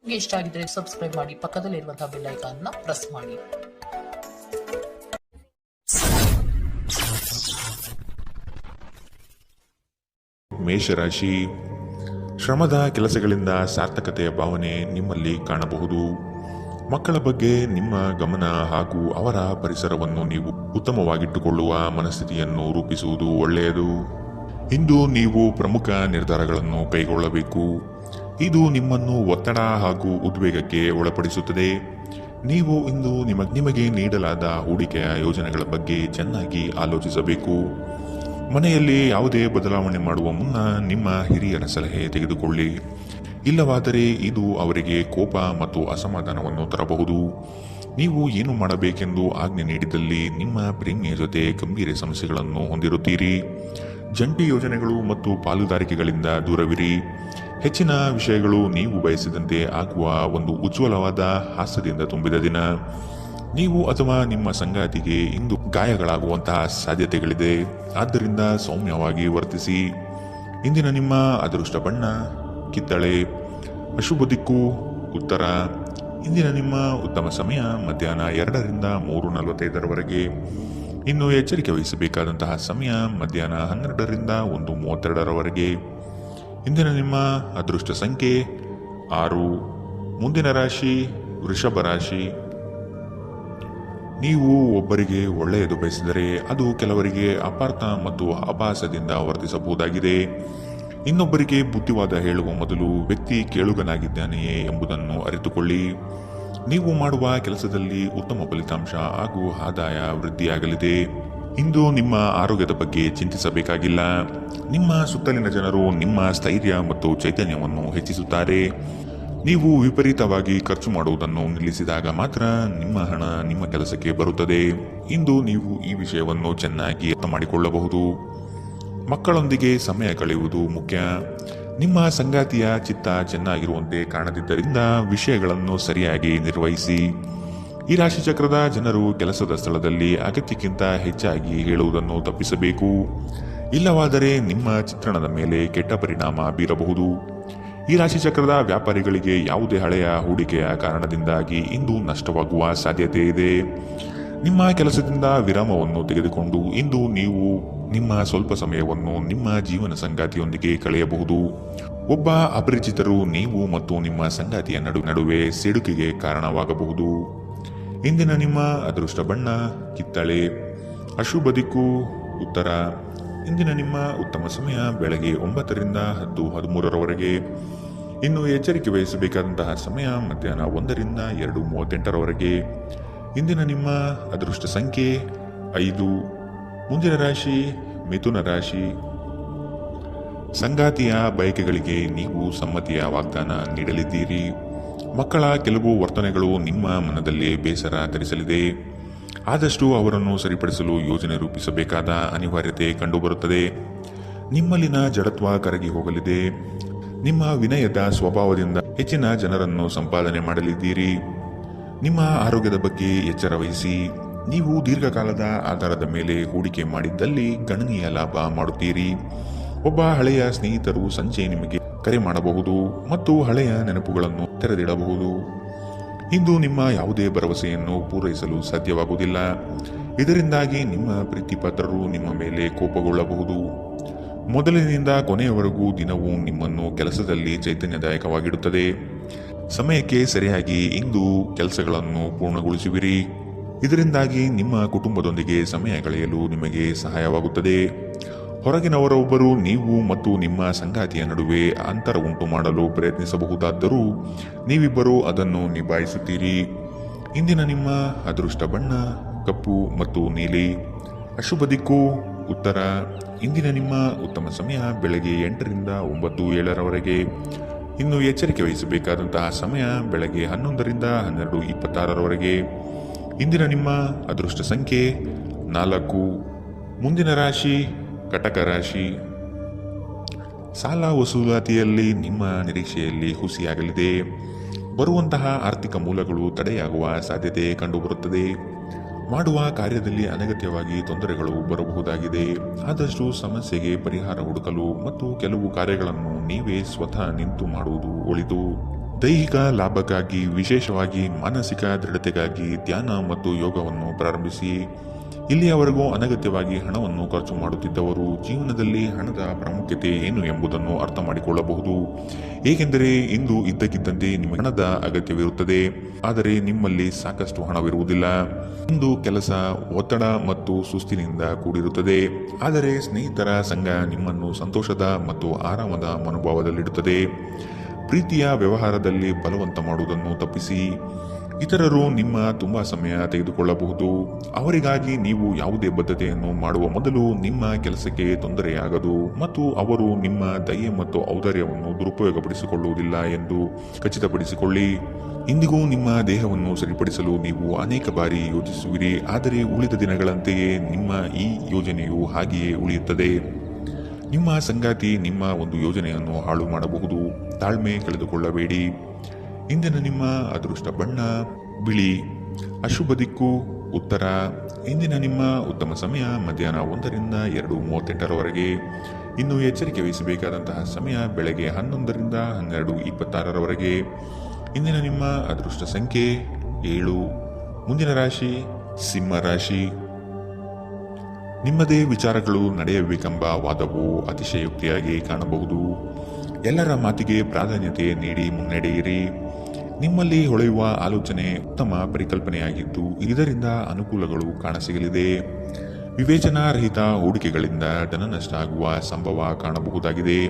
ನಿಮಗೆ ಇಷ್ಟ ಆಗಿದ್ರೆ ಸಬ್ಸ್ಕ್ರೈಬ್ ಮಾಡಿ, ಪಕ್ಕದಲ್ಲಿರುವಂತಹ ಬೆಲ್ ಐಕಾನ್ ನ ಪ್ರೆಸ್ ಮಾಡಿ. ಮೇಷರಾಶಿ, ಶ್ರಮದ ಕೆಲಸಗಳಿಂದ ಸಾರ್ಥಕತೆಯ ಭಾವನೆ ನಿಮ್ಮಲ್ಲಿ ಕಾಣಬಹುದು. ಮಕ್ಕಳ ಬಗ್ಗೆ ನಿಮ್ಮ ಗಮನ ಹಾಗೂ ಅವರ ಪರಿಸರವನ್ನು ನೀವು ಉತ್ತಮವಾಗಿಟ್ಟುಕೊಳ್ಳುವ ಮನಸ್ಥಿತಿಯನ್ನು ರೂಪಿಸುವುದು ಒಳ್ಳೆಯದು. ಇಂದು ನೀವು ಪ್ರಮುಖ ನಿರ್ಧಾರಗಳನ್ನು ಕೈಗೊಳ್ಳಬೇಕು. ಇದು ನಿಮ್ಮನ್ನು ಒತ್ತಡ ಹಾಗೂ ಉದ್ವೇಗಕ್ಕೆ ಒಳಪಡಿಸುತ್ತದೆ. ನೀವು ಇಂದು ನಿಮಗೆ ನೀಡಲಾದ ಹೂಡಿಕೆಯ ಯೋಜನೆಗಳ ಬಗ್ಗೆ ಚೆನ್ನಾಗಿ ಆಲೋಚಿಸಬೇಕು. ಮನೆಯಲ್ಲಿ ಯಾವುದೇ ಬದಲಾವಣೆ ಮಾಡುವ ಮುನ್ನ ನಿಮ್ಮ ಹಿರಿಯರ ಸಲಹೆ ತೆಗೆದುಕೊಳ್ಳಿ. ಇಲ್ಲವಾದರೆ ಇದು ಅವರಿಗೆ ಕೋಪ ಮತ್ತು ಅಸಮಾಧಾನವನ್ನು ತರಬಹುದು. ನೀವು ಏನು ಮಾಡಬೇಕೆಂದು ಆಜ್ಞೆ ನೀಡಿದಲ್ಲಿ ನಿಮ್ಮ ಪ್ರೇಮಿಯ ಜೊತೆ ಗಂಭೀರ ಸಮಸ್ಯೆಗಳನ್ನು ಹೊಂದಿರುತ್ತೀರಿ. ಜಂಟಿ ಯೋಜನೆಗಳು ಮತ್ತು ಪಾಲುದಾರಿಕೆಗಳಿಂದ ದೂರವಿರಿ. ಹೆಚ್ಚಿನ ವಿಷಯಗಳು ನೀವು ಬಯಸಿದಂತೆ ಆಗುವ ಒಂದು ಉಜ್ವಲವಾದ ಹಾಸ್ಯದಿಂದ ತುಂಬಿದ ದಿನ. ನೀವು ಅಥವಾ ನಿಮ್ಮ ಸಂಗಾತಿಗೆ ಇಂದು ಗಾಯಗಳಾಗುವಂತಹ ಸಾಧ್ಯತೆಗಳಿದೆ. ಆದ್ದರಿಂದ ಸೌಮ್ಯವಾಗಿ ವರ್ತಿಸಿ. ಇಂದಿನ ನಿಮ್ಮ ಅದೃಷ್ಟ ಬಣ್ಣ ಕಿತ್ತಳೆ. ಅಶುಭ ದಿಕ್ಕು ಉತ್ತರ. ಇಂದಿನ ನಿಮ್ಮ ಉತ್ತಮ ಸಮಯ ಮಧ್ಯಾಹ್ನ 2ರಿಂದ 3:45 ಇನ್ನು ಎಚ್ಚರಿಕೆ ವಹಿಸಬೇಕಾದಂತಹ ಸಮಯ ಮಧ್ಯಾಹ್ನ 12ರಿಂದ 1:32. ಇಂದಿನ ನಿಮ್ಮ ಅದೃಷ್ಟ ಸಂಖ್ಯೆ 6. ಮುಂದಿನ ರಾಶಿ ವೃಷಭ ರಾಶಿ. ನೀವು ಒಬ್ಬರಿಗೆ ಒಳ್ಳೆಯದು ಬಯಸಿದರೆ ಅದು ಕೆಲವರಿಗೆ ಅಪಾರ್ಥ ಮತ್ತು ಅಪಹಾಸದಿಂದ ವರ್ತಿಸಬಹುದಾಗಿದೆ. ಇನ್ನೊಬ್ಬರಿಗೆ ಬುದ್ಧಿವಾದ ಹೇಳುವ ಮೊದಲು ವ್ಯಕ್ತಿ ಕೇಳುಗನಾಗಿದ್ದಾನೆಯೇ ಎಂಬುದನ್ನು ಅರಿತುಕೊಳ್ಳಿ. ನೀವು ಮಾಡುವ ಕೆಲಸದಲ್ಲಿ ಉತ್ತಮ ಫಲಿತಾಂಶ ಹಾಗೂ ಆದಾಯ ವೃದ್ಧಿಯಾಗಲಿದೆ. ಇಂದು ನಿಮ್ಮ ಆರೋಗ್ಯದ ಬಗ್ಗೆ ಚಿಂತಿಸಬೇಕಾಗಿಲ್ಲ. ನಿಮ್ಮ ಸುತ್ತಲಿನ ಜನರು ನಿಮ್ಮ ಸ್ಥೈರ್ಯ ಮತ್ತು ಚೈತನ್ಯವನ್ನು ಹೆಚ್ಚಿಸುತ್ತಾರೆ. ನೀವು ವಿಪರೀತವಾಗಿ ಖರ್ಚು ಮಾಡುವುದನ್ನು ನಿಲ್ಲಿಸಿದಾಗ ಮಾತ್ರ ನಿಮ್ಮ ಹಣ ನಿಮ್ಮ ಕೆಲಸಕ್ಕೆ ಬರುತ್ತದೆ. ಇಂದು ನೀವು ಈ ವಿಷಯವನ್ನು ಚೆನ್ನಾಗಿ ಅರ್ಥ ಮಾಡಿಕೊಳ್ಳಬಹುದು. ಮಕ್ಕಳೊಂದಿಗೆ ಸಮಯ ಕಳೆಯುವುದು ಮುಖ್ಯ. ನಿಮ್ಮ ಸಂಗಾತಿಯ ಚಿತ್ತ ಚೆನ್ನಾಗಿರುವಂತೆ ಕಾಣದಿದ್ದರಿಂದ ವಿಷಯಗಳನ್ನು ಸರಿಯಾಗಿ ನಿರ್ವಹಿಸಿ. ಈ ರಾಶಿ ಚಕ್ರದ ಜನರು ಕೆಲಸದ ಸ್ಥಳದಲ್ಲಿ ಅಗತ್ಯಕ್ಕಿಂತ ಹೆಚ್ಚಾಗಿ ಹೇಳುವುದನ್ನು ತಪ್ಪಿಸಬೇಕು. ಇಲ್ಲವಾದರೆ ನಿಮ್ಮ ಚಿತ್ರಣದ ಮೇಲೆ ಕೆಟ್ಟ ಪರಿಣಾಮ ಬೀರಬಹುದು. ಈ ರಾಶಿ ಚಕ್ರದ ವ್ಯಾಪಾರಿಗಳಿಗೆ ಯಾವುದೇ ಹಳೆಯ ಹೂಡಿಕೆಯ ಕಾರಣದಿಂದಾಗಿ ಇಂದು ನಷ್ಟವಾಗುವ ಸಾಧ್ಯತೆ ಇದೆ. ನಿಮ್ಮ ಕೆಲಸದಿಂದ ವಿರಾಮವನ್ನು ತೆಗೆದುಕೊಂಡು ಇಂದು ನೀವು ನಿಮ್ಮ ಸ್ವಲ್ಪ ಸಮಯವನ್ನು ನಿಮ್ಮ ಜೀವನ ಸಂಗಾತಿಯೊಂದಿಗೆ ಕಳೆಯಬಹುದು. ಒಬ್ಬ ಅಪರಿಚಿತರು ನೀವು ಮತ್ತು ನಿಮ್ಮ ಸಂಗಾತಿಯ ನಡುವೆ ಸಿಡುಕಿಗೆ ಕಾರಣವಾಗಬಹುದು. ಇಂದಿನ ನಿಮ್ಮ ಅದೃಷ್ಟ ಬಣ್ಣ ಕಿತ್ತಳೆ. ಅಶುಭ ದಿಕ್ಕು ಉತ್ತರ. ಇಂದಿನ ನಿಮ್ಮ ಉತ್ತಮ ಸಮಯ ಬೆಳಗ್ಗೆ 9ರಿಂದ 10:13 ಇನ್ನು ಎಚ್ಚರಿಕೆ ವಹಿಸಬೇಕಾದಂತಹ ಸಮಯ ಮಧ್ಯಾಹ್ನ 1ರಿಂದ 2:38. ಇಂದಿನ ನಿಮ್ಮ ಅದೃಷ್ಟ ಸಂಖ್ಯೆ 5. ಮುಂದಿನ ರಾಶಿ ಮಿಥುನ ರಾಶಿ. ಸಂಗಾತಿಯ ಬಯಕೆಗಳಿಗೆ ನೀವು ಸಮ್ಮತಿಯ ವಾಗ್ದಾನ ನೀಡಲಿದ್ದೀರಿ. ಮಕ್ಕಳ ಕೆಲವು ವರ್ತನೆಗಳು ನಿಮ್ಮ ಮನದಲ್ಲಿ ಬೇಸರ ತರಿಸಲಿದೆ. ಆದಷ್ಟು ಅವರನ್ನು ಸರಿಪಡಿಸಲು ಯೋಜನೆ ರೂಪಿಸಬೇಕಾದ ಅನಿವಾರ್ಯತೆ ಕಂಡುಬರುತ್ತದೆ. ನಿಮ್ಮಲ್ಲಿನ ಜಡತ್ವ ಕರಗಿ ಹೋಗಲಿದೆ. ನಿಮ್ಮ ವಿನಯದ ಸ್ವಭಾವದಿಂದ ಹೆಚ್ಚಿನ ಜನರನ್ನು ಸಂಪಾದನೆ ಮಾಡಲಿದ್ದೀರಿ. ನಿಮ್ಮ ಆರೋಗ್ಯದ ಬಗ್ಗೆ ಎಚ್ಚರ ವಹಿಸಿ. ನೀವು ದೀರ್ಘಕಾಲದ ಆಧಾರದ ಮೇಲೆ ಹೂಡಿಕೆ ಮಾಡಿದ್ದಲ್ಲಿ ಗಣನೀಯ ಲಾಭ ಮಾಡುತ್ತೀರಿ. ಒಬ್ಬ ಹಳೆಯ ಸ್ನೇಹಿತರು ಸಂಜೆ ನಿಮಗೆ ಕರೆ ಮಾಡಬಹುದು ಮತ್ತು ಹಳೆಯ ನೆನಪುಗಳನ್ನು ತೆರೆದಿಡಬಹುದು. ಇಂದು ನಿಮ್ಮ ಯಾವುದೇ ಭರವಸೆಯನ್ನು ಪೂರೈಸಲು ಸಾಧ್ಯವಾಗುವುದಿಲ್ಲ. ಇದರಿಂದಾಗಿ ನಿಮ್ಮ ಪ್ರೀತಿಪಾತ್ರರು ನಿಮ್ಮ ಮೇಲೆ ಕೋಪಗೊಳ್ಳಬಹುದು. ಮೊದಲಿನಿಂದ ಕೊನೆಯವರೆಗೂ ದಿನವೂ ನಿಮ್ಮನ್ನು ಕೆಲಸದಲ್ಲಿ ಚೈತನ್ಯದಾಯಕವಾಗಿಡುತ್ತದೆ. ಸಮಯಕ್ಕೆ ಸರಿಯಾಗಿ ಇಂದು ಕೆಲಸಗಳನ್ನು ಪೂರ್ಣಗೊಳಿಸುವಿರಿ. ಇದರಿಂದಾಗಿ ನಿಮ್ಮ ಕುಟುಂಬದೊಂದಿಗೆ ಸಮಯ ಕಳೆಯಲು ನಿಮಗೆ ಸಹಾಯವಾಗುತ್ತದೆ. ಹೊರಗಿನವರೊಬ್ಬರು ನೀವು ಮತ್ತು ನಿಮ್ಮ ಸಂಗಾತಿಯ ನಡುವೆ ಅಂತರ ಉಂಟು ಮಾಡಲು ಪ್ರಯತ್ನಿಸಬಹುದಾದರೂ ನೀವಿಬ್ಬರೂ ಅದನ್ನು ನಿಭಾಯಿಸುತ್ತೀರಿ. ಇಂದಿನ ನಿಮ್ಮ ಅದೃಷ್ಟ ಬಣ್ಣ ಕಪ್ಪು ಮತ್ತು ನೀಲಿ. ಅಶುಭ ದಿಕ್ಕು ಉತ್ತರ. ಇಂದಿನ ನಿಮ್ಮ ಉತ್ತಮ ಸಮಯ ಬೆಳಗ್ಗೆ 8ರಿಂದ 9:07. ಇನ್ನು ಎಚ್ಚರಿಕೆ ವಹಿಸಬೇಕಾದಂತಹ ಸಮಯ ಬೆಳಗ್ಗೆ 11ರಿಂದ 12:26. ಇಂದಿನ ನಿಮ್ಮ ಅದೃಷ್ಟ ಸಂಖ್ಯೆ 4. ಮುಂದಿನ ರಾಶಿ ಕಟಕ ರಾಶಿ. ಸಾಲ ವಸೂಲಾತಿಯಲ್ಲಿ ನಿಮ್ಮ ನಿರೀಕ್ಷೆಯಲ್ಲಿ ಹುಸಿಯಾಗಲಿದೆ. ಬರುವಂತಹ ಆರ್ಥಿಕ ಮೂಲಗಳು ತಡೆಯಾಗುವ ಸಾಧ್ಯತೆ ಕಂಡುಬರುತ್ತದೆ. ಮಾಡುವ ಕಾರ್ಯದಲ್ಲಿ ಅನಗತ್ಯವಾಗಿ ತೊಂದರೆಗಳು ಬರಬಹುದಾಗಿದೆ. ಆದಷ್ಟು ಸಮಸ್ಯೆಗೆ ಪರಿಹಾರ ಹುಡುಕಲು ಮತ್ತು ಕೆಲವು ಕಾರ್ಯಗಳನ್ನು ನೀವೇ ಸ್ವತಃ ನಿಂತು ಮಾಡುವುದು ಒಳಿತು. ದೈಹಿಕ ಲಾಭಕ್ಕಾಗಿ, ವಿಶೇಷವಾಗಿ ಮಾನಸಿಕ ದೃಢತೆಗಾಗಿ ಧ್ಯಾನ ಮತ್ತು ಯೋಗವನ್ನು ಪ್ರಾರಂಭಿಸಿ. ಇಲ್ಲಿಯವರೆಗೂ ಅನಗತ್ಯವಾಗಿ ಹಣವನ್ನು ಖರ್ಚು ಮಾಡುತ್ತಿದ್ದವರು ಜೀವನದಲ್ಲಿ ಹಣದ ಪ್ರಾಮುಖ್ಯತೆ ಏನು ಎಂಬುದನ್ನು ಅರ್ಥ ಮಾಡಿಕೊಳ್ಳಬಹುದು. ಏಕೆಂದರೆ ಇಂದು ಇದ್ದಕ್ಕಿದ್ದಂತೆ ನಿಮಗೆ ಹಣದ ಅಗತ್ಯವಿರುತ್ತದೆ, ಆದರೆ ನಿಮ್ಮಲ್ಲಿ ಸಾಕಷ್ಟು ಹಣವಿರುವುದಿಲ್ಲ. ಇಂದು ಕೆಲಸ, ಒತ್ತಡ ಮತ್ತು ಸುಸ್ತಿನಿಂದ ಕೂಡಿರುತ್ತದೆ, ಆದರೆ ಸ್ನೇಹಿತರ ಸಂಘ ನಿಮ್ಮನ್ನು ಸಂತೋಷದ ಮತ್ತು ಆರಾಮದ ಮನೋಭಾವದಲ್ಲಿಡುತ್ತದೆ. ಪ್ರೀತಿಯ ವ್ಯವಹಾರದಲ್ಲಿ ಬಲವಂತ ಮಾಡುವುದನ್ನು ತಪ್ಪಿಸಿ. ಇತರರು ನಿಮ್ಮ ತುಂಬಾ ಸಮಯ ತೆಗೆದುಕೊಳ್ಳಬಹುದು. ಅವರಿಗಾಗಿ ನೀವು ಯಾವುದೇ ಬದ್ಧತೆಯನ್ನು ಮಾಡುವ ಮೊದಲು ನಿಮ್ಮ ಕೆಲಸಕ್ಕೆ ತೊಂದರೆಯಾಗದು ಮತ್ತು ಅವರು ನಿಮ್ಮ ದಯೆ ಮತ್ತು ಔದಾರ್ಯವನ್ನು ದುರುಪಯೋಗಪಡಿಸಿಕೊಳ್ಳುವುದಿಲ್ಲ ಎಂದು ಖಚಿತಪಡಿಸಿಕೊಳ್ಳಿ. ಇಂದಿಗೂ ನಿಮ್ಮ ದೇಹವನ್ನು ಸರಿಪಡಿಸಲು ನೀವು ಅನೇಕ ಬಾರಿ ಯೋಚಿಸುವಿರಿ, ಆದರೆ ಉಳಿದ ದಿನಗಳಂತೆಯೇ ನಿಮ್ಮ ಈ ಯೋಜನೆಯು ಹಾಗೆಯೇ ಉಳಿಯುತ್ತದೆ. ನಿಮ್ಮ ಸಂಗಾತಿ ನಿಮ್ಮ ಒಂದು ಯೋಜನೆಯನ್ನು ಹಾಳು ಮಾಡಬಹುದು. ತಾಳ್ಮೆ ಕಳೆದುಕೊಳ್ಳಬೇಡಿ. ಇಂದಿನ ನಿಮ್ಮ ಅದೃಷ್ಟ ಬಣ್ಣ ಬಿಳಿ. ಅಶುಭ ದಿಕ್ಕು ಉತ್ತರ. ಇಂದಿನ ನಿಮ್ಮ ಉತ್ತಮ ಸಮಯ ಮಧ್ಯಾಹ್ನ 1ರಿಂದ 2:38ರವರೆಗೆ. ಇನ್ನು ಎಚ್ಚರಿಕೆ ವಹಿಸಬೇಕಾದಂತಹ ಸಮಯ ಬೆಳಗ್ಗೆ 11ರಿಂದ 12:26ರವರೆಗೆ. ಇಂದಿನ ನಿಮ್ಮ ಅದೃಷ್ಟ ಸಂಖ್ಯೆ 7. ಮುಂದಿನ ರಾಶಿ ಸಿಂಹ ರಾಶಿ. ನಿಮ್ಮದೇ ವಿಚಾರಗಳು ನಡೆಯಬೇಕೆಂಬ ವಾದವು ಅತಿಶಯೋಕ್ತಿಯಾಗಿ ಕಾಣಬಹುದು. ಎಲ್ಲರ ಮಾತಿಗೆ ಪ್ರಾಧಾನ್ಯತೆ ನೀಡಿ ಮುನ್ನಡೆಯಿರಿ. ನಿಮ್ಮಲ್ಲಿ ಹೊಳೆಯುವ ಆಲೋಚನೆ ಉತ್ತಮ ಪರಿಕಲ್ಪನೆಯಾಗಿದ್ದು ಇದರಿಂದ ಅನುಕೂಲಗಳು ಕಾಣಸಿಗಲಿದೆ. ವಿವೇಚನಾರಹಿತ ಹೂಡಿಕೆಗಳಿಂದ ಧನನಷ್ಟ ಆಗುವ ಸಂಭವ ಕಾಣಬಹುದಾಗಿದೆ.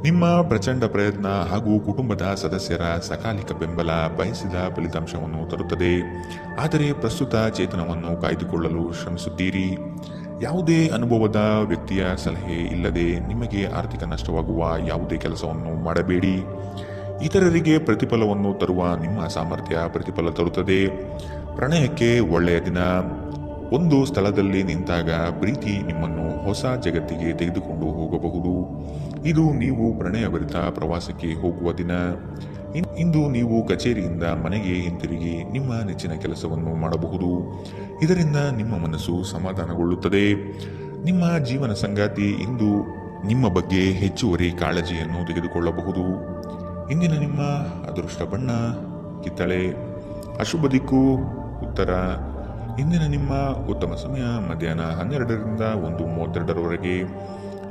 ನಿಮ್ಮ ಪ್ರಚಂಡ ಪ್ರಯತ್ನ ಹಾಗೂ ಕುಟುಂಬದ ಸದಸ್ಯರ ಸಕಾಲಿಕ ಬೆಂಬಲ ಬಯಸಿದ ಫಲಿತಾಂಶವನ್ನು ತರುತ್ತದೆ, ಆದರೆ ಪ್ರಸ್ತುತ ಚೇತನವನ್ನು ಕಾಯ್ದುಕೊಳ್ಳಲು ಶ್ರಮಿಸುತ್ತೀರಿ. ಯಾವುದೇ ಅನುಭವದ ವ್ಯಕ್ತಿಯ ಸಲಹೆ ಇಲ್ಲದೆ ನಿಮಗೆ ಆರ್ಥಿಕ ನಷ್ಟವಾಗುವ ಯಾವುದೇ ಕೆಲಸವನ್ನು ಮಾಡಬೇಡಿ. ಇತರರಿಗೆ ಪ್ರತಿಫಲವನ್ನು ತರುವ ನಿಮ್ಮ ಸಾಮರ್ಥ್ಯ ಪ್ರತಿಫಲ ತರುತ್ತದೆ. ಪ್ರಣಯಕ್ಕೆ ಒಳ್ಳೆಯ ದಿನ. ಒಂದು ಸ್ಥಳದಲ್ಲಿ ನಿಂತಾಗ ಪ್ರೀತಿ ನಿಮ್ಮನ್ನು ಹೊಸ ಜಗತ್ತಿಗೆ ತೆಗೆದುಕೊಂಡು ಹೋಗಬಹುದು. ಇದು ನೀವು ಪ್ರಣಯಭರಿತ ಪ್ರವಾಸಕ್ಕೆ ಹೋಗುವ ದಿನ. ಇಂದು ನೀವು ಕಚೇರಿಯಿಂದ ಮನೆಗೆ ಹಿಂತಿರುಗಿ ನಿಮ್ಮ ನೆಚ್ಚಿನ ಕೆಲಸವನ್ನು ಮಾಡಬಹುದು. ಇದರಿಂದ ನಿಮ್ಮ ಮನಸ್ಸು ಸಮಾಧಾನಗೊಳ್ಳುತ್ತದೆ. ನಿಮ್ಮ ಜೀವನ ಸಂಗಾತಿ ಇಂದು ನಿಮ್ಮ ಬಗ್ಗೆ ಹೆಚ್ಚುವರಿ ಕಾಳಜಿಯನ್ನು ತೆಗೆದುಕೊಳ್ಳಬಹುದು. ಇಂದಿನ ನಿಮ್ಮ ಅದೃಷ್ಟ ಬಣ್ಣ ಕಿತ್ತಳೆ. ಅಶುಭ ದಿಕ್ಕು ಉತ್ತರ. ಇಂದಿನ ನಿಮ್ಮ ಉತ್ತಮ ಸಮಯ ಮಧ್ಯಾಹ್ನ 12ರಿಂದ 1:32ರವರೆಗೆ.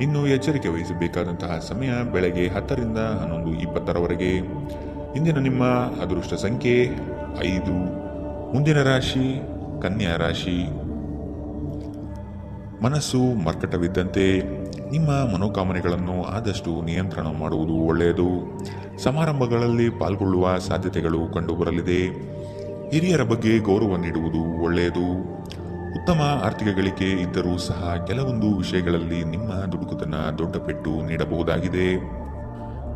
ಇನ್ನು ಎಚ್ಚರಿಕೆ ವಹಿಸಬೇಕಾದಂತಹ ಸಮಯ ಬೆಳಗ್ಗೆ 10ರಿಂದ 11:20ರವರೆಗೆ. ಇಂದಿನ ನಿಮ್ಮ ಅದೃಷ್ಟ ಸಂಖ್ಯೆ 5. ಮುಂದಿನ ರಾಶಿ ಕನ್ಯಾ ರಾಶಿ. ಮನಸ್ಸು ಮರ್ಕಟವಿದ್ದಂತೆ. ನಿಮ್ಮ ಮನೋಕಾಮನೆಗಳನ್ನು ಆದಷ್ಟು ನಿಯಂತ್ರಣ ಮಾಡುವುದು ಒಳ್ಳೆಯದು. ಸಮಾರಂಭಗಳಲ್ಲಿ ಪಾಲ್ಗೊಳ್ಳುವ ಸಾಧ್ಯತೆಗಳು ಕಂಡುಬರಲಿದೆ. ಹಿರಿಯರ ಬಗ್ಗೆ ಗೌರವ ನೀಡುವುದು ಒಳ್ಳೆಯದು. ಉತ್ತಮ ಆರ್ಥಿಕ ಗಳಿಕೆ ಇದ್ದರೂ ಸಹ ಕೆಲವೊಂದು ವಿಷಯಗಳಲ್ಲಿ ನಿಮ್ಮ ದುಡುಕುತನ ದೊಡ್ಡ ಪೆಟ್ಟು ನೀಡಬಹುದಾಗಿದೆ.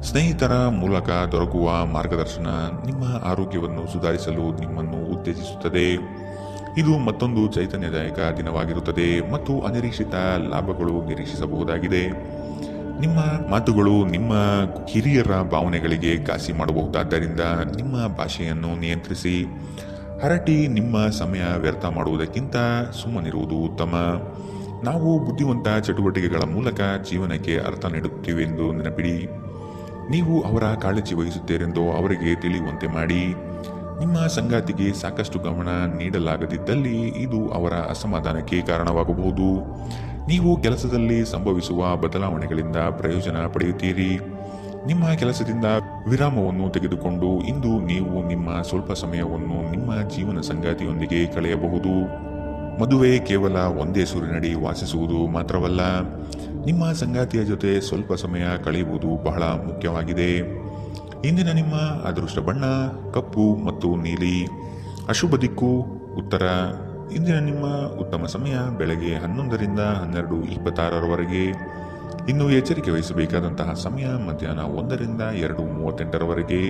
ಸ್ನೇಹಿತರ ಮೂಲಕ ದೊರಕುವ ಮಾರ್ಗದರ್ಶನ ನಿಮ್ಮ ಆರೋಗ್ಯವನ್ನು ಸುಧಾರಿಸಲು ನಿಮ್ಮನ್ನು ಉತ್ತೇಜಿಸುತ್ತದೆ. ಇದು ಮತ್ತೊಂದು ಚೈತನ್ಯದಾಯಕ ದಿನವಾಗಿರುತ್ತದೆ ಮತ್ತು ಅನಿರೀಕ್ಷಿತ ಲಾಭಗಳು ನಿರೀಕ್ಷಿಸಬಹುದಾಗಿದೆ. ನಿಮ್ಮ ಮಾತುಗಳು ನಿಮ್ಮ ಹಿರಿಯರ ಭಾವನೆಗಳಿಗೆ ಘಾಸಿ ಮಾಡಬಹುದಾದ್ದರಿಂದ ನಿಮ್ಮ ಭಾಷೆಯನ್ನು ನಿಯಂತ್ರಿಸಿ. ಹರಟಿ ನಿಮ್ಮ ಸಮಯ ವ್ಯರ್ಥ ಮಾಡುವುದಕ್ಕಿಂತ ಸುಮ್ಮನಿರುವುದು ಉತ್ತಮ. ನಾವು ಬುದ್ಧಿವಂತ ಚಟುವಟಿಕೆಗಳ ಮೂಲಕ ಜೀವನಕ್ಕೆ ಅರ್ಥ ನೀಡುತ್ತೀವೆಂದು ನೆನಪಿಡಿ. ನೀವು ಅವರ ಕಾಳಜಿ ವಹಿಸುತ್ತೀರೆಂದು ಅವರಿಗೆ ತಿಳಿಯುವಂತೆ ಮಾಡಿ. ನಿಮ್ಮ ಸಂಗಾತಿಗೆ ಸಾಕಷ್ಟು ಗಮನ ನೀಡಲಾಗದಿದ್ದಲ್ಲಿ ಇದು ಅವರ ಅಸಮಾಧಾನಕ್ಕೆ ಕಾರಣವಾಗಬಹುದು. ನೀವು ಕೆಲಸದಲ್ಲಿ ಸಂಭವಿಸುವ ಬದಲಾವಣೆಗಳಿಂದ ಪ್ರಯೋಜನ ಪಡೆಯುತ್ತೀರಿ. ನಿಮ್ಮ ಕೆಲಸದಿಂದ ವಿರಾಮವನ್ನು ತೆಗೆದುಕೊಂಡು ಇಂದು ನೀವು ನಿಮ್ಮ ಸ್ವಲ್ಪ ಸಮಯವನ್ನು ನಿಮ್ಮ ಜೀವನ ಸಂಗಾತಿಯೊಂದಿಗೆ ಕಳೆಯಬಹುದು. ಮದುವೆ ಕೇವಲ ಒಂದೇ ಸೂರಿನಡಿ ವಾಸಿಸುವುದು ಮಾತ್ರವಲ್ಲ, ನಿಮ್ಮ ಸಂಗಾತಿಯ ಜೊತೆ ಸ್ವಲ್ಪ ಸಮಯ ಕಳೆಯುವುದು ಬಹಳ ಮುಖ್ಯವಾಗಿದೆ. ಇಂದಿನ ನಿಮ್ಮ ಅದೃಷ್ಟ ಬಣ್ಣ ಕಪ್ಪು ಮತ್ತು ನೀಲಿ. ಅಶುಭ ದಿಕ್ಕು ಉತ್ತರ. ಇಂದಿನ ನಿಮ್ಮ ಉತ್ತಮ ಸಮಯ ಬೆಳಗ್ಗೆ 11ರಿಂದ 12:26ರವರೆಗೆ. ಇನ್ನು ಎಚ್ಚರಿಕೆ ವಹಿಸಬೇಕಾದಂತಹ ಸಮಯ ಮಧ್ಯಾಹ್ನ 1ರಿಂದ 2:38ರವರೆಗೆ.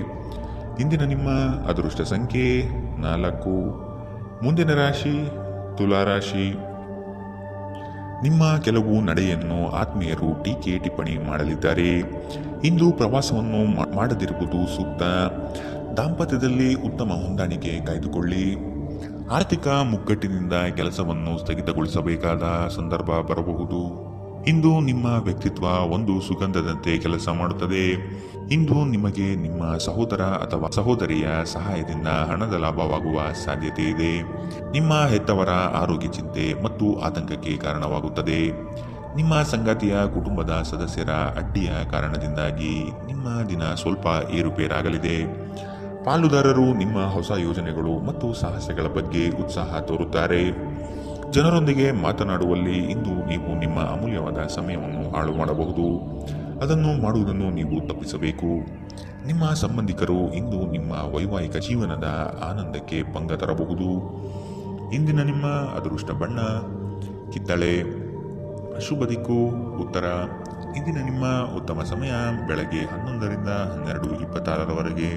ಇಂದಿನ ನಿಮ್ಮ ಅದೃಷ್ಟ ಸಂಖ್ಯೆ 4. ಮುಂದಿನ ರಾಶಿ ತುಲಾರಾಶಿ. ನಿಮ್ಮ ಕೆಲವು ನಡೆಯನ್ನು ಆತ್ಮೀಯರು ಟೀಕೆ ಟಿಪ್ಪಣಿ ಮಾಡಲಿದ್ದಾರೆ. ಇಂದು ಪ್ರವಾಸವನ್ನು ಮಾಡದಿರುವುದು ಸೂಕ್ತ. ದಾಂಪತ್ಯದಲ್ಲಿ ಉತ್ತಮ ಹೊಂದಾಣಿಕೆ ಕಾಯ್ದುಕೊಳ್ಳಿ. ಆರ್ಥಿಕ ಮುಗ್ಗಟ್ಟಿನಿಂದ ಕೆಲಸವನ್ನು ಸ್ಥಗಿತಗೊಳಿಸಬೇಕಾದ ಸಂದರ್ಭ ಬರಬಹುದು. ಇಂದು ನಿಮ್ಮ ವ್ಯಕ್ತಿತ್ವ ಒಂದು ಸುಗಂಧದಂತೆ ಕೆಲಸ ಮಾಡುತ್ತದೆ. ಇಂದು ನಿಮಗೆ ನಿಮ್ಮ ಸಹೋದರ ಅಥವಾ ಸಹೋದರಿಯ ಸಹಾಯದಿಂದ ಹಣದ ಲಾಭವಾಗುವ ಸಾಧ್ಯತೆ ಇದೆ. ನಿಮ್ಮ ಹೆತ್ತವರ ಆರೋಗ್ಯ ಚಿಂತೆ ಮತ್ತು ಆತಂಕಕ್ಕೆ ಕಾರಣವಾಗುತ್ತದೆ. ನಿಮ್ಮ ಸಂಗಾತಿಯ ಕುಟುಂಬದ ಸದಸ್ಯರ ಅಡ್ಡಿಯ ಕಾರಣದಿಂದಾಗಿ ನಿಮ್ಮ ದಿನ ಸ್ವಲ್ಪ ಏರುಪೇರಾಗಲಿದೆ. ಪಾಲುದಾರರು ನಿಮ್ಮ ಹೊಸ ಯೋಜನೆಗಳು ಮತ್ತು ಸಾಹಸಗಳ ಬಗ್ಗೆ ಉತ್ಸಾಹ ತೋರುತ್ತಾರೆ. ಜನರೊಂದಿಗೆ ಮಾತನಾಡುವಲ್ಲಿ ಇಂದು ನೀವು ನಿಮ್ಮ ಅಮೂಲ್ಯವಾದ ಸಮಯವನ್ನು ಹಾಳು ಮಾಡಬಹುದು. ಅದನ್ನು ಮಾಡುವುದನ್ನು ನೀವು ತಪ್ಪಿಸಬೇಕು. ನಿಮ್ಮ ಸಂಬಂಧಿಕರು ಇಂದು ನಿಮ್ಮ ವೈವಾಹಿಕ ಜೀವನದ ಆನಂದಕ್ಕೆ ಭಂಗ ತರಬಹುದು. ಇಂದಿನ ನಿಮ್ಮ ಅದೃಷ್ಟ ಬಣ್ಣ ಕಿತ್ತಳೆ. ಶುಭ ದಿಕ್ಕು ಉತ್ತರ. ಇಂದಿನ ನಿಮ್ಮ ಉತ್ತಮ ಸಮಯ ಬೆಳಗ್ಗೆ 11ರಿಂದ 12:26ರವರೆಗೆ.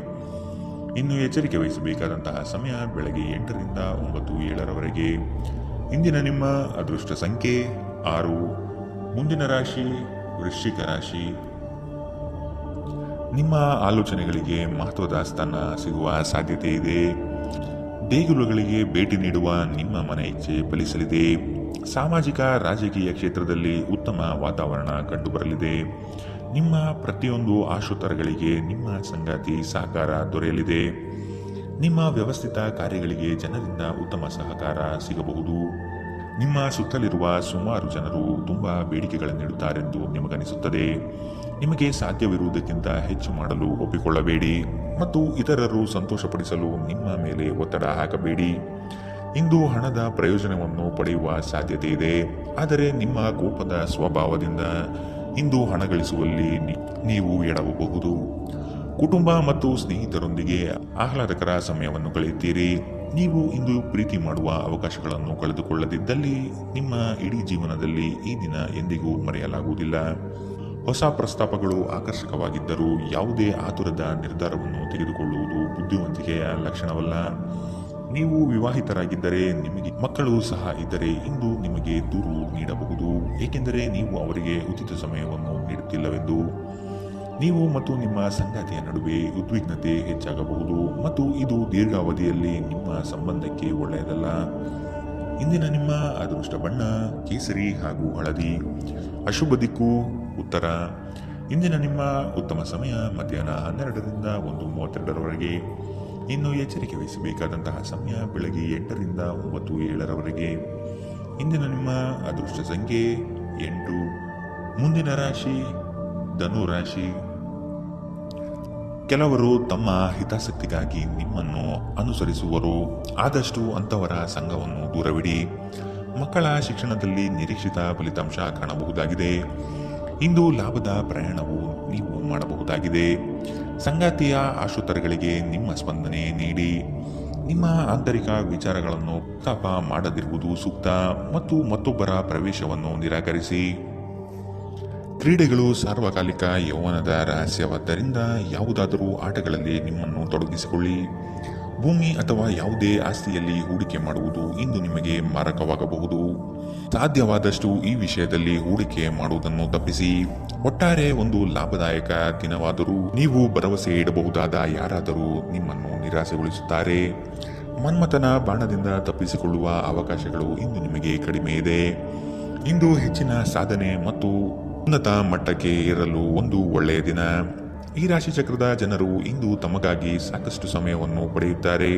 ಇನ್ನು ಎಚ್ಚರಿಕೆ ವಹಿಸಬೇಕಾದಂತಹ ಸಮಯ ಬೆಳಗ್ಗೆ 8ರಿಂದ 9:07ರವರೆಗೆ. ಇಂದಿನ ನಿಮ್ಮ ಅದೃಷ್ಟ ಸಂಖ್ಯೆ 6. ಮುಂದಿನ ರಾಶಿ ವೃಶ್ಚಿಕ ರಾಶಿ. ನಿಮ್ಮ ಆಲೋಚನೆಗಳಿಗೆ ಮಹತ್ವದ ಸ್ಥಾನ ಸಿಗುವ ಸಾಧ್ಯತೆ ಇದೆ. ದೇಗುಲಗಳಿಗೆ ಭೇಟಿ ನೀಡುವ ನಿಮ್ಮ ಮನ ಇಚ್ಛೆ ಫಲಿಸಲಿದೆ. ಸಾಮಾಜಿಕ ರಾಜಕೀಯ ಕ್ಷೇತ್ರದಲ್ಲಿ ಉತ್ತಮ ವಾತಾವರಣ ಕಂಡುಬರಲಿದೆ. ನಿಮ್ಮ ಪ್ರತಿಯೊಂದು ಆಶೋತ್ತರಗಳಿಗೆ ನಿಮ್ಮ ಸಂಗಾತಿ ಸಹಕಾರ ದೊರೆಯಲಿದೆ. ನಿಮ್ಮ ವ್ಯವಸ್ಥಿತ ಕಾರ್ಯಗಳಿಗೆ ಜನರಿಂದ ಉತ್ತಮ ಸಹಕಾರ ಸಿಗಬಹುದು. ನಿಮ್ಮ ಸುತ್ತಲಿರುವ ಸುಮಾರು ಜನರು ತುಂಬಾ ಬೇಡಿಕೆಗಳನ್ನಿಡುತ್ತಾರೆಂದು ನಿಮಗನಿಸುತ್ತದೆ. ನಿಮಗೆ ಸಾಧ್ಯವಿರುವುದಕ್ಕಿಂತ ಹೆಚ್ಚು ಮಾಡಲು ಒಪ್ಪಿಕೊಳ್ಳಬೇಡಿ ಮತ್ತು ಇತರರು ಸಂತೋಷಪಡಿಸಲು ನಿಮ್ಮ ಮೇಲೆ ಒತ್ತಡ ಹಾಕಬೇಡಿ. ಇಂದು ಹಣದ ಪ್ರಯೋಜನವನ್ನು ಪಡೆಯುವ ಸಾಧ್ಯತೆ ಇದೆ. ಆದರೆ ನಿಮ್ಮ ಕೋಪದ ಸ್ವಭಾವದಿಂದ ಇಂದು ಹಣ ಗಳಿಸುವಲ್ಲಿ ನೀವು ಎಡವಬಹುದು. ಕುಟುಂಬ ಮತ್ತು ಸ್ನೇಹಿತರೊಂದಿಗೆ ಆಹ್ಲಾದಕರ ಸಮಯವನ್ನು ಕಳೆಯುತ್ತೀರಿ. ನೀವು ಇಂದು ಪ್ರೀತಿ ಮಾಡುವ ಅವಕಾಶಗಳನ್ನು ಕಳೆದುಕೊಳ್ಳದಿದ್ದಲ್ಲಿ ನಿಮ್ಮ ಇಡೀ ಜೀವನದಲ್ಲಿ ಈ ದಿನ ಎಂದಿಗೂ ಮರೆಯಲಾಗುವುದಿಲ್ಲ. ಹೊಸ ಪ್ರಸ್ತಾಪಗಳು ಆಕರ್ಷಕವಾಗಿದ್ದರೂ ಯಾವುದೇ ಆತುರದ ನಿರ್ಧಾರವನ್ನು ತೆಗೆದುಕೊಳ್ಳುವುದು ಬುದ್ಧಿವಂತಿಕೆಯ ಲಕ್ಷಣವಲ್ಲ. ನೀವು ವಿವಾಹಿತರಾಗಿದ್ದರೆ, ನಿಮಗೆ ಮಕ್ಕಳು ಸಹ ಇದ್ದರೆ ಇಂದು ನಿಮಗೆ ದೂರು ನೀಡಬಹುದು, ಏಕೆಂದರೆ ನೀವು ಅವರಿಗೆ ಉಚಿತ ಸಮಯವನ್ನು ನೀಡುತ್ತಿಲ್ಲವೆಂದು. ನೀವು ಮತ್ತು ನಿಮ್ಮ ಸಂಗಾತಿಯ ನಡುವೆ ಉದ್ವಿಗ್ನತೆ ಹೆಚ್ಚಾಗಬಹುದು ಮತ್ತು ಇದು ದೀರ್ಘಾವಧಿಯಲ್ಲಿ ನಿಮ್ಮ ಸಂಬಂಧಕ್ಕೆ ಒಳ್ಳೆಯದಲ್ಲ. ಇಂದಿನ ನಿಮ್ಮ ಅದೃಷ್ಟ ಬಣ್ಣ ಕೇಸರಿ ಹಾಗೂ ಹಳದಿ. ಅಶುಭ ದಿಕ್ಕು ಉತ್ತರ. ಇಂದಿನ ನಿಮ್ಮ ಉತ್ತಮ ಸಮಯ ಮಧ್ಯಾಹ್ನ 12ರಿಂದ 1:32ರವರೆಗೆ. ಇನ್ನು ಎಚ್ಚರಿಕೆ ವಹಿಸಬೇಕಾದಂತಹ ಸಮಯ ಬೆಳಗ್ಗೆ 8ರಿಂದ 9:07ರವರೆಗೆ. ಇಂದಿನ ನಿಮ್ಮ ಅದೃಷ್ಟ ಸಂಖ್ಯೆ 8. ಮುಂದಿನ ರಾಶಿ ಧನು ರಾಶಿ. ಕೆಲವರು ತಮ್ಮ ಹಿತಾಸಕ್ತಿಗಾಗಿ ನಿಮ್ಮನ್ನು ಅನುಸರಿಸುವರು. ಆದಷ್ಟು ಅಂಥವರ ಸಂಘವನ್ನು ದೂರವಿಡಿ. ಮಕ್ಕಳ ಶಿಕ್ಷಣದಲ್ಲಿ ನಿರೀಕ್ಷಿತ ಫಲಿತಾಂಶ ಕಾಣಬಹುದಾಗಿದೆ. ಇಂದು ಲಾಭದ ಪ್ರಯಾಣವು ನೀವು ಮಾಡಬಹುದಾಗಿದೆ. ಸಂಗಾತಿಯ ಆಶೋತ್ತರಗಳಿಗೆ ನಿಮ್ಮ ಸ್ಪಂದನೆ ನೀಡಿ. ನಿಮ್ಮ ಆಂತರಿಕ ವಿಚಾರಗಳನ್ನು ಪ್ರಸ್ತಾಪ ಮಾಡದಿರುವುದು ಸೂಕ್ತ ಮತ್ತು ಮತ್ತೊಬ್ಬರ ಪ್ರವೇಶವನ್ನು ನಿರಾಕರಿಸಿ. ಕ್ರೀಡೆಗಳು ಸಾರ್ವಕಾಲಿಕ ಯೌವನದ ರಹಸ್ಯವಾದ್ದರಿಂದ ಯಾವುದಾದರೂ ಆಟಗಳಲ್ಲಿ ನಿಮ್ಮನ್ನು ತೊಡಗಿಸಿಕೊಳ್ಳಿ. ಭೂಮಿ ಅಥವಾ ಯಾವುದೇ ಆಸ್ತಿಯಲ್ಲಿ ಹೂಡಿಕೆ ಮಾಡುವುದು ಇಂದು ನಿಮಗೆ ಮಾರಕವಾಗಬಹುದು. ಸಾಧ್ಯವಾದಷ್ಟು ಈ ವಿಷಯದಲ್ಲಿ ಹೂಡಿಕೆ ಮಾಡುವುದನ್ನು ತಪ್ಪಿಸಿ. ಒಟ್ಟಾರೆ ಒಂದು ಲಾಭದಾಯಕ ದಿನವಾದರೂ ನೀವು ಭರವಸೆ ಇಡಬಹುದಾದ ಯಾರಾದರೂ ನಿಮ್ಮನ್ನು ನಿರಾಸೆಗೊಳಿಸುತ್ತಾರೆ. ಮನ್ಮಥನ ಬಾಣದಿಂದ ತಪ್ಪಿಸಿಕೊಳ್ಳುವ ಅವಕಾಶಗಳು ಇಂದು ನಿಮಗೆ ಕಡಿಮೆ ಇದೆ. ಇಂದು ಹೆಚ್ಚಿನ ಸಾಧನೆ ಮತ್ತು ಉನ್ನತ ಮಟ್ಟಕ್ಕೆ ಏರಲು ಒಂದು ಒಳ್ಳೆಯ ದಿನ. ಈ ರಾಶಿ ಚಕ್ರದ ಜನರು ಇಂದು ತಮಗಾಗಿ ಸಾಕಷ್ಟು ಸಮಯವನ್ನು ಪಡೆಯುತ್ತಾರೆ.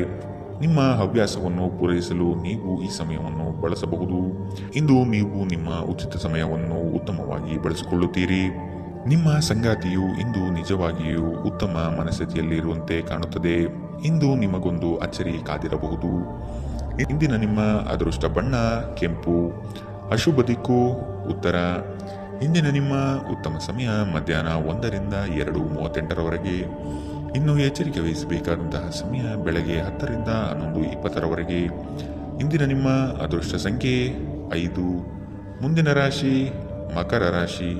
ನಿಮ್ಮ ಹವ್ಯಾಸವನ್ನು ಪೂರೈಸಲು ನೀವು ಈ ಸಮಯವನ್ನು ಬಳಸಬಹುದು. ಇಂದು ನೀವು ನಿಮ್ಮ ಉಚಿತ ಸಮಯವನ್ನು ಉತ್ತಮವಾಗಿ ಬಳಸಿಕೊಳ್ಳುತ್ತೀರಿ. ನಿಮ್ಮ ಸಂಗಾತಿಯು ಇಂದು ನಿಜವಾಗಿಯೂ ಉತ್ತಮ ಮನಸ್ಥಿತಿಯಲ್ಲಿರುವಂತೆ ಕಾಣುತ್ತದೆ. ಇಂದು ನಿಮಗೊಂದು ಅಚ್ಚರಿ ಕಾದಿರಬಹುದು. ಇಂದಿನ ನಿಮ್ಮ ಅದೃಷ್ಟ ಬಣ್ಣ ಕೆಂಪು. ಅಶುಭ ದಿಕ್ಕು ಉತ್ತರ. ಇಂದಿನ ನಿಮ್ಮ ಉತ್ತಮ ಸಮಯ ಮಧ್ಯಾಹ್ನ 1ರಿಂದ 2:38ರವರೆಗೆ. ಇನ್ನು ಎಚ್ಚರಿಕೆ ವಹಿಸಬೇಕಾದಂತಹ ಸಮಯ ಬೆಳಗ್ಗೆ 10ರಿಂದ 11:20ರವರೆಗೆ. ಇಂದಿನ ನಿಮ್ಮ ಅದೃಷ್ಟ ಸಂಖ್ಯೆ 5. ಮುಂದಿನ ರಾಶಿ ಮಕರ ರಾಶಿ.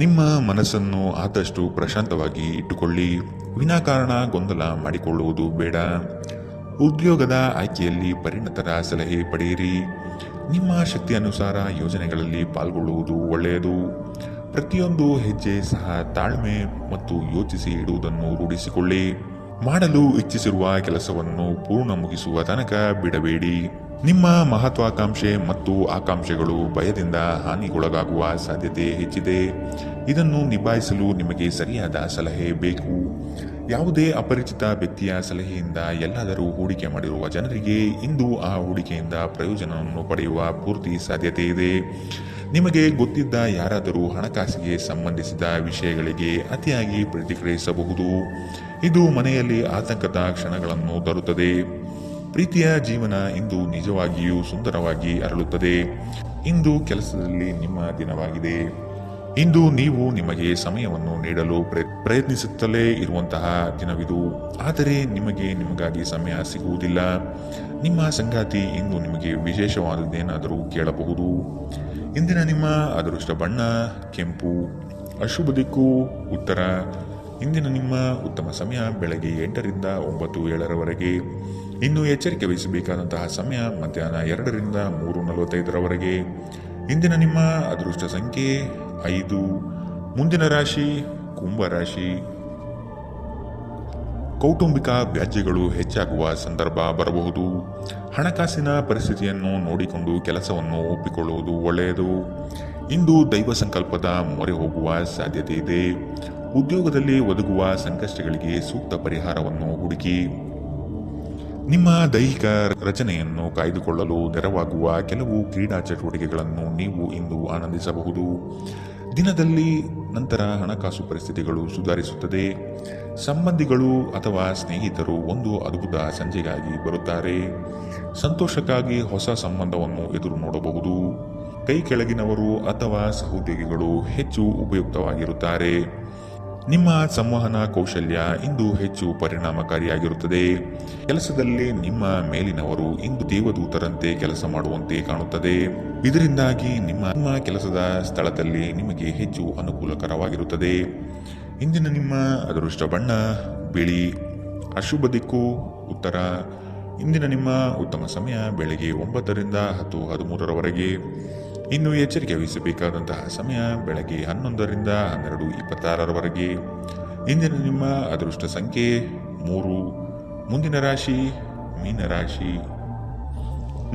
ನಿಮ್ಮ ಮನಸ್ಸನ್ನು ಆದಷ್ಟು ಪ್ರಶಾಂತವಾಗಿ ಇಟ್ಟುಕೊಳ್ಳಿ. ವಿನಾಕಾರಣ ಗೊಂದಲ ಮಾಡಿಕೊಳ್ಳುವುದು ಬೇಡ. ಉದ್ಯೋಗದ ಆಯ್ಕೆಯಲ್ಲಿ ಪರಿಣತರ ಸಲಹೆ ಪಡೆಯಿರಿ. ನಿಮ್ಮ ಶಕ್ತಿ ಅನುಸಾರ ಯೋಜನೆಗಳಲ್ಲಿ ಪಾಲ್ಗೊಳ್ಳುವುದು ಒಳ್ಳೆಯದು. ಪ್ರತಿಯೊಂದು ಹೆಜ್ಜೆ ಸಹ ತಾಳ್ಮೆ ಮತ್ತು ಯೋಚಿಸಿ ಇಡುವುದನ್ನು ರೂಢಿಸಿಕೊಳ್ಳಿ. ಮಾಡಲು ಇಚ್ಛಿಸಿರುವ ಕೆಲಸವನ್ನು ಪೂರ್ಣ ಮುಗಿಸುವ ತನಕ ಬಿಡಬೇಡಿ. ನಿಮ್ಮ ಮಹತ್ವಾಕಾಂಕ್ಷೆ ಮತ್ತು ಆಕಾಂಕ್ಷೆಗಳು ಭಯದಿಂದ ಹಾನಿಗೊಳಗಾಗುವ ಸಾಧ್ಯತೆ ಹೆಚ್ಚಿದೆ. ಇದನ್ನು ನಿಭಾಯಿಸಲು ನಿಮಗೆ ಸರಿಯಾದ ಸಲಹೆ ಬೇಕು. ಯಾವುದೇ ಅಪರಿಚಿತ ವ್ಯಕ್ತಿಯ ಸಲಹೆಯಿಂದ ಎಲ್ಲಾದರೂ ಹೂಡಿಕೆ ಮಾಡಿರುವ ಜನರಿಗೆ ಇಂದು ಆ ಹೂಡಿಕೆಯಿಂದ ಪ್ರಯೋಜನವನ್ನು ಪಡೆಯುವ ಪೂರ್ತಿ ಸಾಧ್ಯತೆ ಇದೆ. ನಿಮಗೆ ಗೊತ್ತಿದ್ದ ಯಾರಾದರೂ ಹಣಕಾಸಿಗೆ ಸಂಬಂಧಿಸಿದ ವಿಷಯಗಳಿಗೆ ಅತಿಯಾಗಿ ಪ್ರತಿಕ್ರಿಯಿಸಬಹುದು. ಇದು ಮನೆಯಲ್ಲಿ ಆತಂಕದ ಕ್ಷಣಗಳನ್ನು ತರುತ್ತದೆ. ಪ್ರೀತಿಯ ಜೀವನ ಇಂದು ನಿಜವಾಗಿಯೂ ಸುಂದರವಾಗಿ ಅರಳುತ್ತದೆ. ಇಂದು ಕೆಲಸದಲ್ಲಿ ನಿಮ್ಮ ದಿನವಾಗಿದೆ. ಇಂದು ನೀವು ನಿಮಗೆ ಸಮಯವನ್ನು ನೀಡಲು ಪ್ರಯತ್ನಿಸುತ್ತಲೇ ಇರುವಂತಹ ದಿನವಿದು. ಆದರೆ ನಿಮಗಾಗಿ ಸಮಯ ಸಿಗುವುದಿಲ್ಲ. ನಿಮ್ಮ ಸಂಗಾತಿ ಇಂದು ನಿಮಗೆ ವಿಶೇಷವಾದದ್ದೇನಾದರೂ ಕೇಳಬಹುದು. ಇಂದಿನ ನಿಮ್ಮ ಅದೃಷ್ಟ ಬಣ್ಣ ಕೆಂಪು. ಅಶುಭ ದಿಕ್ಕು ಉತ್ತರ. ಇಂದಿನ ನಿಮ್ಮ ಉತ್ತಮ ಸಮಯ ಬೆಳಗ್ಗೆ 8ರಿಂದ 9:07 ಇನ್ನು ಎಚ್ಚರಿಕೆ ವಹಿಸಬೇಕಾದಂತಹ ಸಮಯ ಮಧ್ಯಾಹ್ನ 2ರಿಂದ 3:45 ಇಂದಿನ ನಿಮ್ಮ ಅದೃಷ್ಟ ಸಂಖ್ಯೆ 5. ಮುಂದಿನ ರಾಶಿ ಕುಂಭರಾಶಿ. ಕೌಟುಂಬಿಕ ವ್ಯಾಜ್ಯಗಳು ಹೆಚ್ಚಾಗುವ ಸಂದರ್ಭ ಬರಬಹುದು. ಹಣಕಾಸಿನ ಪರಿಸ್ಥಿತಿಯನ್ನು ನೋಡಿಕೊಂಡು ಕೆಲಸವನ್ನು ಒಪ್ಪಿಕೊಳ್ಳುವುದು ಒಳ್ಳೆಯದು. ಇಂದು ದೈವ ಸಂಕಲ್ಪದ ಮೊರೆ ಹೋಗುವ ಸಾಧ್ಯತೆ ಇದೆ. ಉದ್ಯೋಗದಲ್ಲಿ ಒದಗುವ ಸಂಕಷ್ಟಗಳಿಗೆ ಸೂಕ್ತ ಪರಿಹಾರವನ್ನು ಹುಡುಕಿ. ನಿಮ್ಮ ದೈಹಿಕ ರಚನೆಯನ್ನು ಕಾಯ್ದುಕೊಳ್ಳಲು ನೆರವಾಗುವ ಕೆಲವು ಕ್ರೀಡಾ ಚಟುವಟಿಕೆಗಳನ್ನು ನೀವು ಇಂದು ಆನಂದಿಸಬಹುದು. ದಿನದಲ್ಲಿ ನಂತರ ಹಣಕಾಸು ಪರಿಸ್ಥಿತಿಗಳು ಸುಧಾರಿಸುತ್ತದೆ. ಸಂಬಂಧಿಗಳು ಅಥವಾ ಸ್ನೇಹಿತರು ಒಂದು ಅದ್ಭುತ ಸಂಜೆಗಾಗಿ ಬರುತ್ತಾರೆ. ಸಂತೋಷಕ್ಕಾಗಿ ಹೊಸ ಸಂಬಂಧವನ್ನು ಎದುರು ನೋಡಬಹುದು. ಕೈ ಕೆಳಗಿನವರು ಅಥವಾ ಸಹೋದ್ಯೋಗಿಗಳು ಹೆಚ್ಚು ಉಪಯುಕ್ತವಾಗಿರುತ್ತಾರೆ. ನಿಮ್ಮ ಸಂವಹನ ಕೌಶಲ್ಯ ಇಂದು ಹೆಚ್ಚು ಪರಿಣಾಮಕಾರಿಯಾಗಿರುತ್ತದೆ. ಕೆಲಸದಲ್ಲಿ ನಿಮ್ಮ ಮೇಲಿನವರು ಇಂದು ದೇವದೂತರಂತೆ ಕೆಲಸ ಮಾಡುವಂತೆ ಕಾಣುತ್ತದೆ. ಇದರಿಂದಾಗಿ ನಿಮ್ಮ ಕೆಲಸದ ಸ್ಥಳದಲ್ಲಿ ನಿಮಗೆ ಹೆಚ್ಚು ಅನುಕೂಲಕರವಾಗಿರುತ್ತದೆ. ಇಂದಿನ ನಿಮ್ಮ ಅದೃಷ್ಟ ಬಣ್ಣ ಬಿಳಿ. ಅಶುಭ ದಿಕ್ಕು ಉತ್ತರ. ಇಂದಿನ ನಿಮ್ಮ ಉತ್ತಮ ಸಮಯ ಬೆಳಗ್ಗೆ 9ರಿಂದ 10:13 ಇನ್ನು ಎಚ್ಚರಿಕೆ ವಹಿಸಬೇಕಾದಂತಹ ಸಮಯ ಬೆಳಗ್ಗೆ 11ರಿಂದ 12:26 ಇಂದಿನ ನಿಮ್ಮ ಅದೃಷ್ಟ ಸಂಖ್ಯೆ 3. ಮುಂದಿನ ರಾಶಿ ಮೀನರಾಶಿ.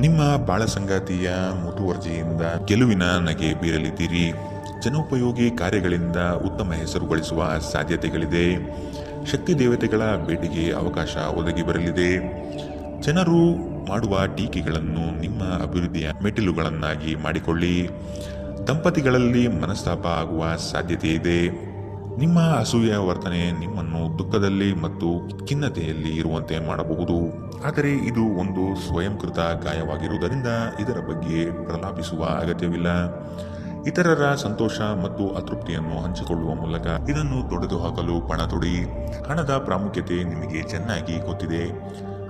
ನಿಮ್ಮ ಬಾಳ ಸಂಗಾತಿಯ ಮುತುವರ್ಜಿಯಿಂದ ಗೆಲುವಿನ ನಗೆ ಬೀರಲಿದ್ದೀರಿ. ಜನೋಪಯೋಗಿ ಕಾರ್ಯಗಳಿಂದ ಉತ್ತಮ ಹೆಸರು ಗಳಿಸುವ ಸಾಧ್ಯತೆಗಳಿದೆ. ಶಕ್ತಿ ದೇವತೆಗಳ ಭೇಟಿಗೆ ಅವಕಾಶ ಒದಗಿ ಬರಲಿದೆ. ಜನರು ಮಾಡುವ ಟೀಕೆಗಳನ್ನು ನಿಮ್ಮ ಅಭಿವೃದ್ಧಿಯ ಮೆಟ್ಟಿಲುಗಳನ್ನಾಗಿ ಮಾಡಿಕೊಳ್ಳಿ. ದಂಪತಿಗಳಲ್ಲಿ ಮನಸ್ತಾಪ ಆಗುವ ಸಾಧ್ಯತೆ ಇದೆ. ನಿಮ್ಮ ಅಸೂಯೆಯ ವರ್ತನೆ ನಿಮ್ಮನ್ನು ದುಃಖದಲ್ಲಿ ಮತ್ತು ಖಿನ್ನತೆಯಲ್ಲಿ ಇರುವಂತೆ ಮಾಡಬಹುದು. ಆದರೆ ಇದು ಒಂದು ಸ್ವಯಂಕೃತ ಗಾಯವಾಗಿರುವುದರಿಂದ ಇದರ ಬಗ್ಗೆ ಪ್ರಲಾಪಿಸುವ ಅಗತ್ಯವಿಲ್ಲ. ಇತರರ ಸಂತೋಷ ಮತ್ತು ಅತೃಪ್ತಿಯನ್ನು ಹಂಚಿಕೊಳ್ಳುವ ಮೂಲಕ ಇದನ್ನು ತೊಡೆದುಹಾಕಲು ಪಣ ತೊಡಿ. ಹಣದ ಪ್ರಾಮುಖ್ಯತೆ ನಿಮಗೆ ಚೆನ್ನಾಗಿ ಗೊತ್ತಿದೆ.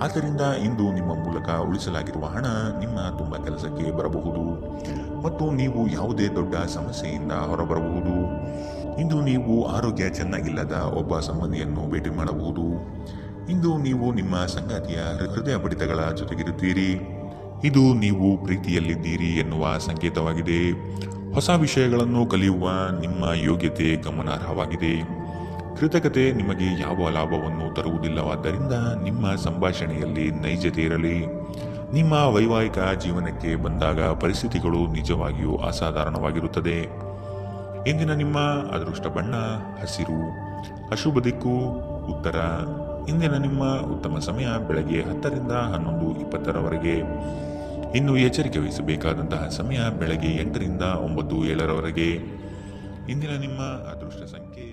ಆದ್ದರಿಂದ ಇಂದು ನಿಮ್ಮ ಮೂಲಕ ಉಳಿಸಲಾಗಿರುವ ಹಣ ನಿಮ್ಮ ತುಂಬ ಕೆಲಸಕ್ಕೆ ಬರಬಹುದು ಮತ್ತು ನೀವು ಯಾವುದೇ ದೊಡ್ಡ ಸಮಸ್ಯೆಯಿಂದ ಹೊರಬರಬಹುದು. ಇಂದು ನೀವು ಆರೋಗ್ಯ ಚೆನ್ನಾಗಿಲ್ಲದ ಒಬ್ಬ ಸಂಬಂಧಿಯನ್ನು ಭೇಟಿ ಮಾಡಬಹುದು. ಇಂದು ನೀವು ನಿಮ್ಮ ಸಂಗಾತಿಯ ಹೃದಯ ಬಡಿತಗಳ ಜೊತೆಗಿರುತ್ತೀರಿ. ಇದು ನೀವು ಪ್ರೀತಿಯಲ್ಲಿದ್ದೀರಿ ಎನ್ನುವ ಸಂಕೇತವಾಗಿದೆ. ಹೊಸ ವಿಷಯಗಳನ್ನು ಕಲಿಯುವ ನಿಮ್ಮ ಯೋಗ್ಯತೆ ಗಮನಾರ್ಹವಾಗಿದೆ. ಕೃತಕತೆ ನಿಮಗೆ ಯಾವ ಲಾಭವನ್ನು ತರುವುದಿಲ್ಲವಾದ್ದರಿಂದ ನಿಮ್ಮ ಸಂಭಾಷಣೆಯಲ್ಲಿ ನೈಜತೆ ಇರಲಿ. ನಿಮ್ಮ ವೈವಾಹಿಕ ಜೀವನಕ್ಕೆ ಬಂದಾಗ ಪರಿಸ್ಥಿತಿಗಳು ನಿಜವಾಗಿಯೂ ಅಸಾಧಾರಣವಾಗಿರುತ್ತದೆ. ಇಂದಿನ ನಿಮ್ಮ ಅದೃಷ್ಟ ಬಣ್ಣ ಹಸಿರು. ಅಶುಭ ದಿಕ್ಕು ಉತ್ತರ. ಇಂದಿನ ನಿಮ್ಮ ಉತ್ತಮ ಸಮಯ ಬೆಳಗ್ಗೆ 10ರಿಂದ 11:20 ಇನ್ನು ಎಚ್ಚರಿಕೆ ವಹಿಸಬೇಕಾದಂತಹ ಸಮಯ ಬೆಳಗ್ಗೆ 8ರಿಂದ 9:07 ಇಂದಿನ ನಿಮ್ಮ ಅದೃಷ್ಟ ಸಂಖ್ಯೆ